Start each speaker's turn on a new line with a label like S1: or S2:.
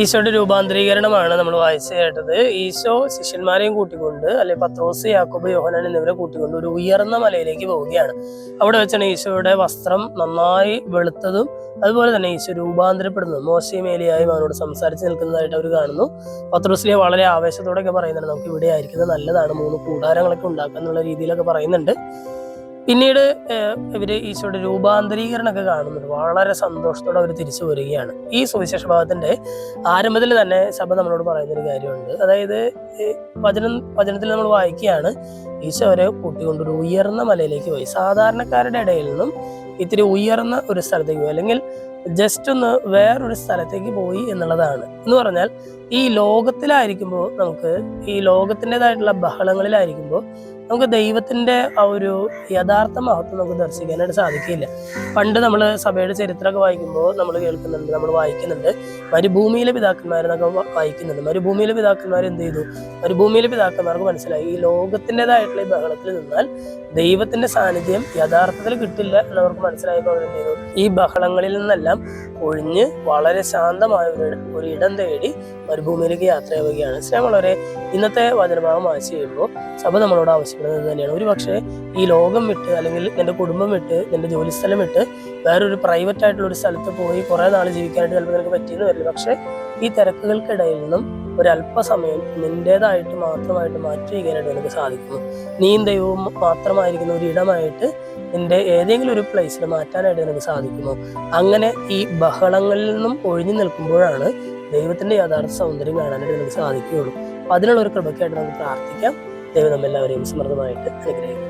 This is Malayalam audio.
S1: ഈശോയുടെ രൂപാന്തരീകരണമാണ് നമ്മൾ വായിച്ചു കേട്ടത്. ഈശോ ശിഷ്യന്മാരെയും കൂട്ടിക്കൊണ്ട്, അല്ലെ പത്രോസ്, യാക്കോബ്, യോഹന്നാൻ എന്നിവരെ കൂട്ടിക്കൊണ്ട് ഒരു ഉയർന്ന മലയിലേക്ക് പോവുകയാണ്. അവിടെ വെച്ചാണ് ഈശോയുടെ വസ്ത്രം നന്നായി വെളുത്തതും അതുപോലെ തന്നെ ഈശോ രൂപാന്തരപ്പെടുന്നതും. മോശയും ഏലിയായും അവനോട് സംസാരിച്ച് നിൽക്കുന്നതായിട്ട് അവർ കാണുന്നു. പത്രോസിനെ വളരെ ആവേശത്തോടെയൊക്കെ പറയുന്നുണ്ട്, നമുക്ക് ഇവിടെ ആയിരിക്കുന്നത് നല്ലതാണ്, 3 കൂടാരങ്ങളൊക്കെ ഉണ്ടാക്കുക എന്നുള്ള രീതിയിലൊക്കെ പറയുന്നുണ്ട്. പിന്നീട് ഇവര് ഈശോയുടെ രൂപാന്തരീകരണമൊക്കെ കാണുന്നുണ്ട്. വളരെ സന്തോഷത്തോടെ അവർ തിരിച്ചു വരികയാണ്. ഈ സുവിശേഷ ഭാഗത്തിന്റെ ആരംഭത്തിൽ തന്നെ സഭ നമ്മളോട് പറയുന്നൊരു കാര്യമുണ്ട്. അതായത് വചനത്തിൽ നമ്മൾ വായിക്കുകയാണ്, ഈശോ അവരെ കൂട്ടിക്കൊണ്ട് ഒരു ഉയർന്ന മലയിലേക്ക് പോയി. സാധാരണക്കാരുടെ ഇടയിൽ നിന്നും ഇത്തിരി ഉയർന്ന ഒരു സ്ഥലത്തേക്ക് പോയി, അല്ലെങ്കിൽ ജസ്റ്റ് ഒന്ന് വേറൊരു സ്ഥലത്തേക്ക് പോയി എന്നുള്ളതാണ്. എന്ന് പറഞ്ഞാൽ ഈ ലോകത്തിലായിരിക്കുമ്പോൾ, നമുക്ക് ഈ ലോകത്തിൻ്റെതായിട്ടുള്ള ബഹളങ്ങളിലായിരിക്കുമ്പോൾ നമുക്ക് ദൈവത്തിന്റെ ആ ഒരു യഥാർത്ഥ മഹത്വം നമുക്ക് ദർശിക്കാനായിട്ട് സാധിക്കില്ല. പണ്ട് നമ്മൾ സഭയുടെ ചരിത്രമൊക്കെ വായിക്കുമ്പോൾ നമ്മൾ കേൾക്കുന്നുണ്ട്, നമ്മൾ വായിക്കുന്നുണ്ട്, മരുഭൂമിയിലെ പിതാക്കന്മാരെന്നൊക്കെ വായിക്കുന്നുണ്ട്. മരുഭൂമിയിലെ പിതാക്കന്മാർ എന്ത് ചെയ്തു? മരുഭൂമിയിലെ പിതാക്കന്മാർക്ക് മനസ്സിലായി, ഈ ലോകത്തിൻ്റെതായിട്ടുള്ള ഈ ബഹളത്തിൽ നിന്നാൽ ദൈവത്തിന്റെ സാന്നിധ്യം യഥാർത്ഥത്തിൽ കിട്ടില്ല എന്നവർക്ക് മനസ്സിലായപ്പോൾ അവരെന്ത് ചെയ്തു? ഈ ബഹളങ്ങളിൽ നിന്നെല്ലാം ഒഴിഞ്ഞ് വളരെ ശാന്തമായ ഒരു ഇടം തേടി മരുഭൂമിയിലേക്ക് യാത്രയാവുകയാണ്. സ്നേഹമുള്ളവരെ, ഇന്നത്തെ വചനഭാഗം വായിച്ചു കഴിയുമ്പോൾ സഭ നമ്മളോട് ആവശ്യപ്പെടുന്നത് തന്നെയാണ്. ഒരു പക്ഷേ ഈ ലോകം വിട്ട്, അല്ലെങ്കിൽ നിന്റെ കുടുംബം വിട്ട്, നിന്റെ ജോലിസ്ഥലം വിട്ട് വേറൊരു പ്രൈവറ്റ് ആയിട്ടുള്ള ഒരു സ്ഥലത്ത് പോയി കുറെ നാൾ ജീവിക്കാനായിട്ട് ചിലപ്പോൾ നിനക്ക് പറ്റിയെന്ന് വരില്ല. പക്ഷെ ഈ തിരക്കുകൾക്കിടയിൽ നിന്നും ഒരല്പസമയം നിന്റേതായിട്ട് മാത്രമായിട്ട് മാറ്റി വയ്ക്കാനായിട്ട് നിനക്ക് സാധിക്കുന്നു. നീയും ദൈവവും മാത്രമായിരിക്കുന്ന ഒരു ഇടമായിട്ട് നിന്റെ ഏതെങ്കിലും ഒരു പ്ലേസിൽ മാറ്റാനായിട്ട് നിനക്ക് സാധിക്കുന്നു. അങ്ങനെ ഈ ബഹളങ്ങളിൽ നിന്നും ഒഴിഞ്ഞു നിൽക്കുമ്പോഴാണ് ദൈവത്തിന്റെ യഥാർത്ഥ സൗന്ദര്യം കാണാനായിട്ട് നിനക്ക് സാധിക്കുകയുള്ളൂ. അപ്പൊ അതിനുള്ള ഒരു കൃപയ്ക്കായിട്ട് നമുക്ക് പ്രാർത്ഥിക്കാം. ദൈവം നമ്മെല്ലാവരെയും സമൃദ്ധമായിട്ട് അനുഗ്രഹിക്കും.